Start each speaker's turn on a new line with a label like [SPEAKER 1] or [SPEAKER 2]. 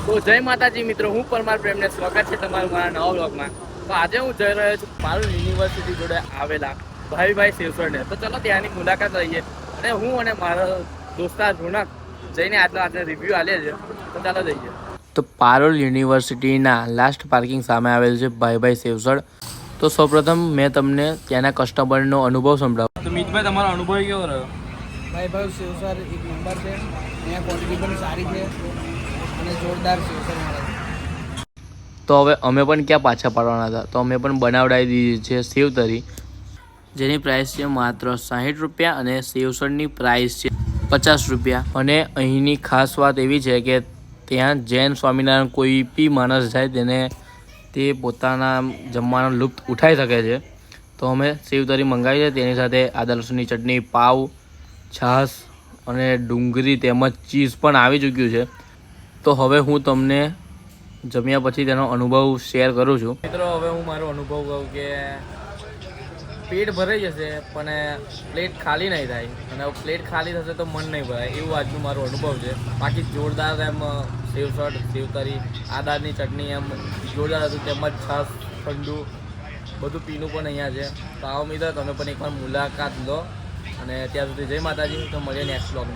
[SPEAKER 1] તો જય માતાજી મિત્રો, હું પરમાર પ્રેમને સ્વાગત છે તમારું મારા નવા બ્લોગમાં. તો આજે હું જઈ રહ્યો છું પારુલ યુનિવર્સિટી જોડે આવેલા ભાઈ શિવસરને. તો ચલો ત્યાંની મુલાકાત લઈએ અને હું અને મારો દોસ્તાર રોનક જઈને આજે રિવ્યૂ આલે છે. તો ચાલો જઈએ. તો પારુલ યુનિવર્સિટીના લાસ્ટ પાર્કિંગ સામે આવેલ છે ભાઈ શિવસર. તો સૌપ્રથમ મેં તમને ત્યાંના કસ્ટમરનો અનુભવ સંભળાવ્યો. તો મિતભાઈ, તમારો અનુભવ કેવો રહ્યો?
[SPEAKER 2] ભાઈ શિવસર એક નંબર છે. અહીંયા ક્વોલિટી પણ સારી છે અને જોરદાર શિવસર મળે છે.
[SPEAKER 1] તો હવે અમે પણ ક્યાં પાછા પાડવાના હતા, તો અમે પણ બનાવડાવી દીધી છે સેવ તરી, જેની પ્રાઇસ છે માત્ર 60 રૂપિયા અને સેવસરની પ્રાઇસ છે 50 રૂપિયા. અને અહીંની ખાસ વાત એવી છે કે ત્યાં જૈન સ્વામિનારાયણ કોઈ બી માણસ જાય તેને તે પોતાના જમવાનો લુપ્ત ઉઠાવી શકે છે. તો અમે સેવ તરી મંગાવી છે, તેની સાથે આદા લસણની ચટણી, પાવ, છાશ અને ડુંગળી તેમજ ચીઝ પણ આવી ચૂક્યું છે. તો હવે હું તમને જમ્યા પછી તેનો અનુભવ શેર કરું છું. મિત્રો, હવે હું મારો અનુભવ કહું કે પેટ ભરાઈ જશે પણ પ્લેટ ખાલી નહીં થાય, અને પ્લેટ ખાલી થશે તો મન નહીં ભરાય, એવું આજનું મારો અનુભવ છે. બાકી જોરદાર એમ સેવસર, સેવતરી, આદાની ચટણી એમ જોરદાર હતું, તેમજ છાશ, ઠંડુ બધું પીનું પણ અહીંયા છે. તો આવો મિત્રો, તમે પણ એકવાર મુલાકાત લો. અને ત્યાં સુધી જય માતાજી. તો મળીએ નેક્સ્ટ બ્લોગમાં.